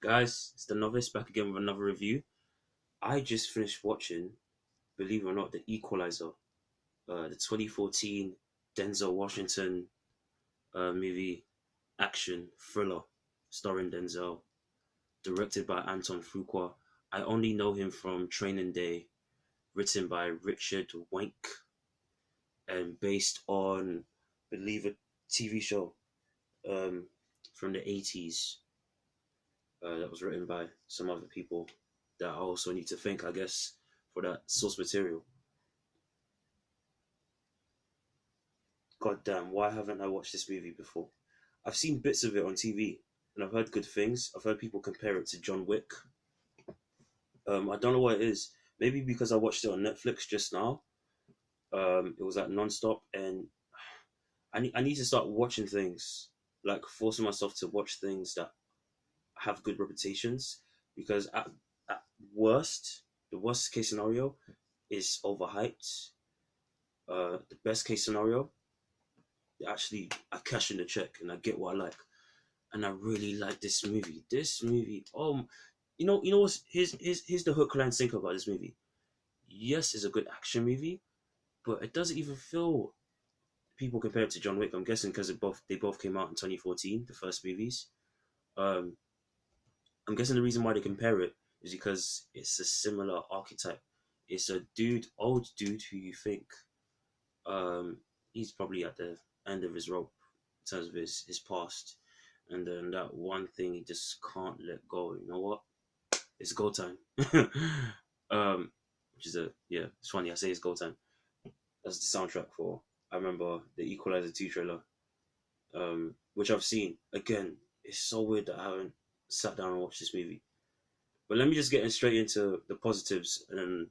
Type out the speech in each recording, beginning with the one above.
Guys, it's the novice back again with another review. I just finished watching, believe it or not, The Equalizer, the 2014 Denzel Washington movie, action thriller, starring Denzel, directed by Antoine Fuqua. I only know him from Training Day, written by Richard Wenk, and based on, believe it, TV show um, from the 80s that was written by some other people that I also need to thank, I guess, for that source material. God damn, why haven't I watched this movie before? I've seen bits of it on TV and I've heard good things. I've heard people compare it to John Wick. I don't know what it is. Maybe because I watched it on Netflix just now. It was like non-stop, and I need to start watching things, like forcing myself to watch things that have good reputations, because at worst, the worst case scenario is overhyped. The best case scenario, actually, I cash in the check and I get what I like. And I really like this movie. This movie, what's here's the hook, line, sinker about this movie. Yes, it's a good action movie, but it doesn't even feel. People compare it to John Wick. I'm guessing because they both came out in 2014, the first movies. Um, I'm guessing the reason why they compare it is because it's a similar archetype. It's a old dude who you think he's probably at the end of his rope in terms of his past, and then that one thing he just can't let go. You know what? It's go time. Which is it's funny. I say it's go time. That's the soundtrack for. I remember the Equalizer 2 trailer, which I've seen. Again, it's so weird that I haven't sat down and watched this movie. But let me just get straight into the positives and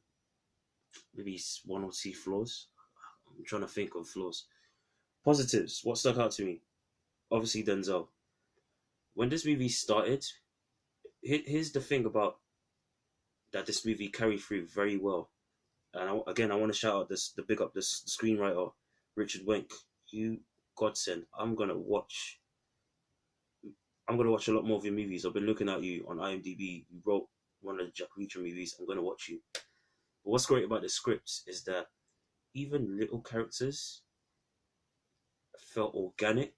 maybe one or two flaws. I'm trying to think of flaws. Positives. What stuck out to me? Obviously, Denzel. When this movie started, here's the thing about that this movie carried through very well. And I want to shout out the big up this screenwriter, Richard Wenk. You godsend. I'm gonna watch a lot more of your movies. I've been looking at you on IMDb. You wrote one of the Jack Reacher movies. I'm gonna watch you. But what's great about the script is that even little characters felt organic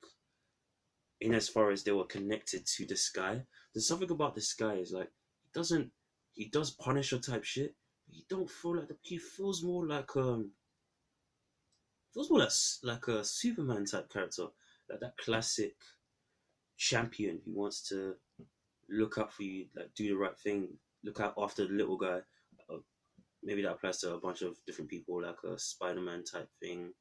in as far as they were connected to this guy. There's something about this guy is like he does Punisher type shit. But he don't feel like he feels more like a Superman type character, like that classic champion who wants to look out for you, like do the right thing, look out after the little guy. Uh, Maybe that applies to a bunch of different people, like a Spider-Man type thing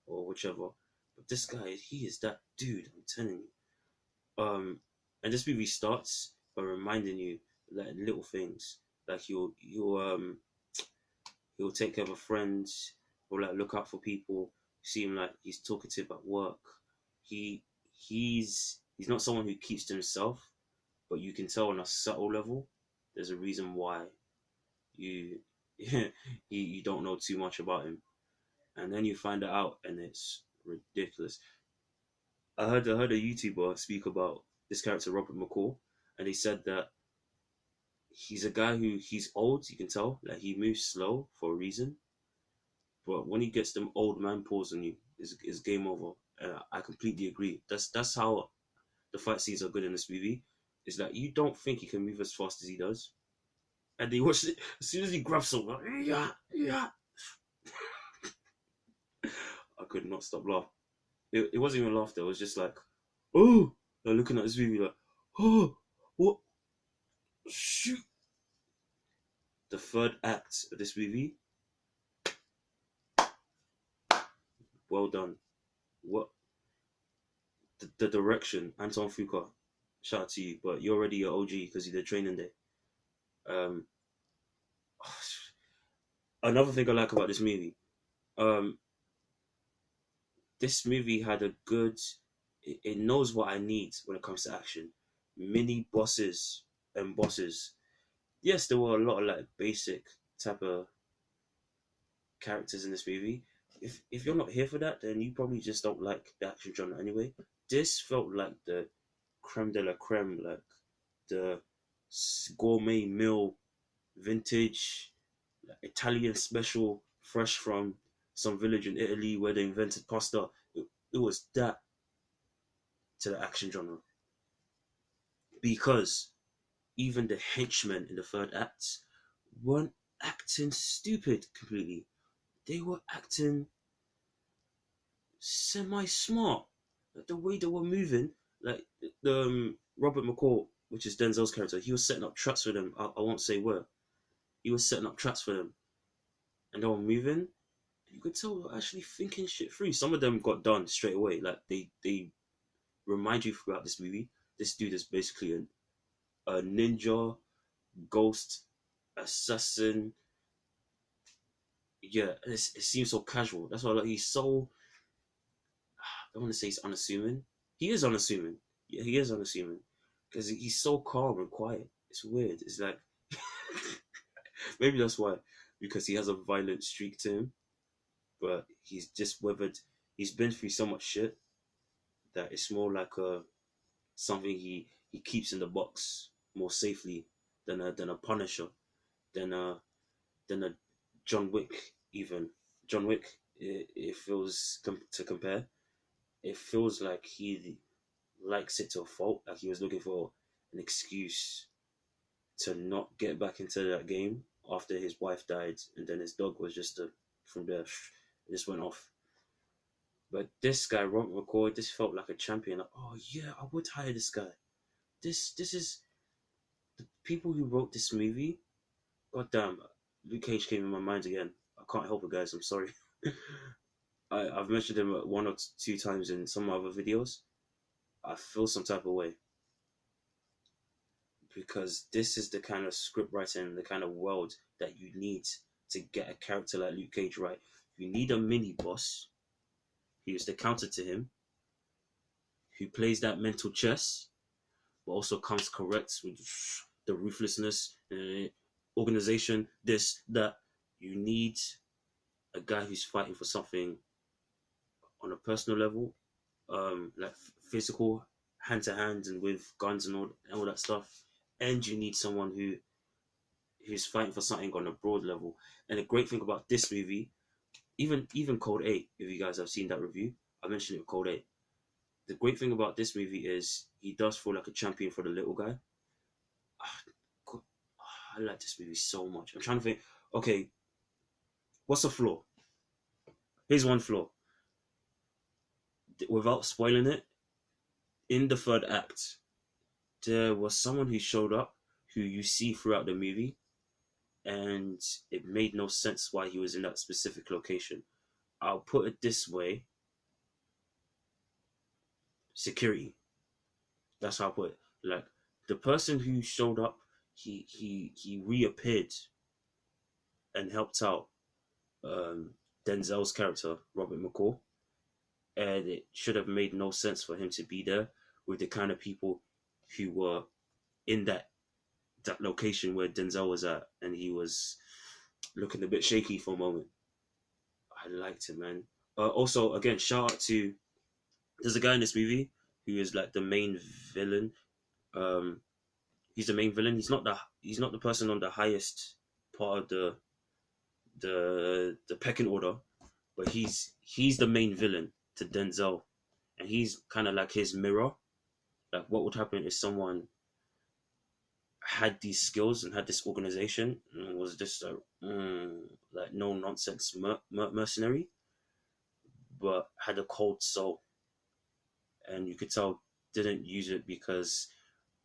or whichever. But this guy, he is that dude. I'm telling you. And this movie starts by reminding you like little things, like he'll take care of a friend, or like look out for people. See him like he's talkative at work. He he's not someone who keeps to himself, but you can tell on a subtle level. There's a reason why you you don't know too much about him, and then you find it out, and it's ridiculous. I heard a YouTuber speak about this character Robert McCall, and he said that he's a guy who he's old. You can tell, like he moves slow for a reason, but when he gets them old man paws on you, is game over. And I completely agree. That's how the fight scenes are good in this movie. Is that you don't think he can move as fast as he does, and they watch it as soon as he grabs someone. Yeah, yeah. I could not stop laughing. It wasn't even laughter. It was just like, oh, like looking at this movie like, oh, what? Shoot. The third act of this movie, well done. What the direction, Antoine Fuqua, shout out to you, but you're already an OG because you did Training Day. Um, Another thing I like about um, this movie had a good. It knows what I need when it comes to action. Mini bosses and bosses. Yes, there were a lot of like basic type of characters in this movie. If you're not here for that, then you probably just don't like the action genre anyway. This felt like the creme de la creme, like the gourmet meal, vintage, like Italian special, fresh from some village in Italy where they invented pasta. It was that to the action genre because even the henchmen in the third act weren't acting stupid completely. They were acting semi-smart. Like the way they were moving, like the Robert McCall, which is Denzel's character, he was setting up traps for them. I won't say where. He was setting up traps for them, and they were moving. You could tell they were actually thinking shit through. Some of them got done straight away. Like they remind you throughout this movie, this dude is basically a ninja, ghost, assassin. Yeah, it seems so casual. That's why like he's so. I don't want to say he's unassuming. He is unassuming. Yeah, he is unassuming because he's so calm and quiet. It's weird. It's like maybe that's why because he has a violent streak to him, but he's just weathered. He's been through so much shit that it's more like a something he keeps in the box more safely than a Punisher, than a John Wick even. John Wick, it feels to compare. It feels like he likes it to a fault. Like he was looking for an excuse to not get back into that game after his wife died, and then his dog was just from there. It just went off. But this guy, Robert McCoy, this felt like a champion. Like, oh yeah, I would hire this guy. This is the people who wrote this movie. God damn, Luke Cage came in my mind again. I can't help it, guys. I'm sorry. I've mentioned him one or two times in some other videos. I feel some type of way because this is the kind of script writing, the kind of world that you need to get a character like Luke Cage right. You need a mini boss who is the counter to him, who plays that mental chess, but also comes correct with the ruthlessness, organization, this, that. You need a guy who's fighting for something on a personal level, like physical, hand to hand, and with guns and all that stuff. And you need someone who's fighting for something on a broad level. And the great thing about this movie, even Code 8, if you guys have seen that review, I mentioned it with Code 8. The great thing about this movie is he does feel like a champion for the little guy. God, I like this movie so much. I'm trying to think, okay, what's a flaw? Here's one flaw. Without spoiling it, in the third act, there was someone who showed up who you see throughout the movie, and it made no sense why he was in that specific location. I'll put it this way: security. That's how I put it. Like the person who showed up, he reappeared and helped out Denzel's character Robert McCall, and it should have made no sense for him to be there with the kind of people who were in that location where Denzel was at, and he was looking a bit shaky for a moment. I liked it, man. Also, again, shout out to there's a guy in this movie who is like the main villain. Um, he's the main villain. He's not the person on the highest part of the pecking order, but he's the main villain to Denzel, and he's kind of like his mirror. Like what would happen if someone had these skills and had this organization and was just like no nonsense mercenary, but had a cold soul, and you could tell didn't use it because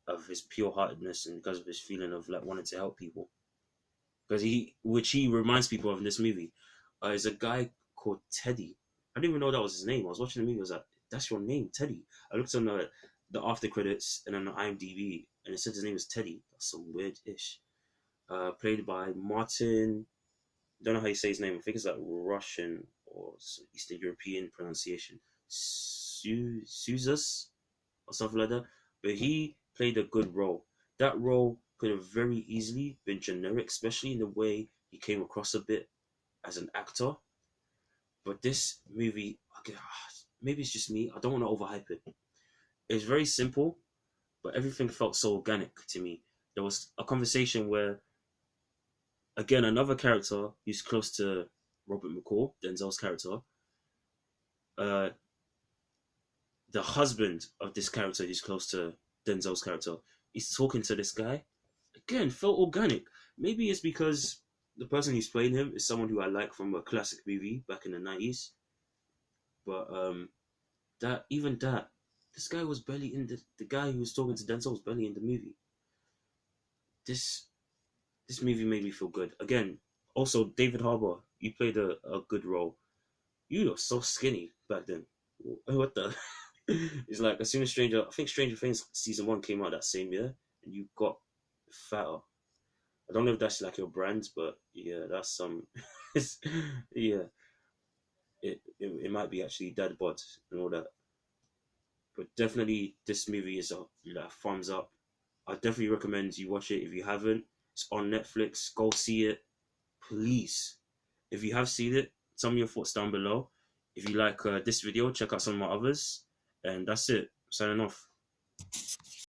of his pure heartedness and because of his feeling of like wanting to help people. Because which he reminds people of in this movie, is a guy called Teddy. I didn't even know that was his name. I was watching the movie. I was like, "That's your name, Teddy." I looked on the after credits and on the IMDb, and it said his name is Teddy. That's some weird ish. Played by Martin. Don't know how you say his name. I think it's like Russian or Eastern European pronunciation. Suzas or something like that. But he played a good role. That role could have very easily been generic, especially in the way he came across a bit as an actor. But this movie, okay, maybe it's just me. I don't want to overhype it. It's very simple, but everything felt so organic to me. there was a conversation where, again, another character who's close to Robert McCall, Denzel's character, uh, the husband of this character who's close to Denzel's character, is talking to this guy. Again, felt organic. Maybe it's because the person who's playing him is someone who I like from a classic movie back in the 90s. But that even that this guy was barely in the guy who was talking to Denzel was barely in the movie. This this movie made me feel good. Again, also David Harbour, you played a good role. You were so skinny back then. What the? It's like as soon as I think Stranger Things season 1 came out that same year, and you got fatter. I don't know if that's like your brand, but yeah, that's some. Yeah, it might be actually dad bod and all that. But definitely, this movie is a thumbs up. I definitely recommend you watch it if you haven't. It's on Netflix. Go see it, please. If you have seen it, tell me your thoughts down below. If you like this video, check out some of my others. And that's it. Signing off.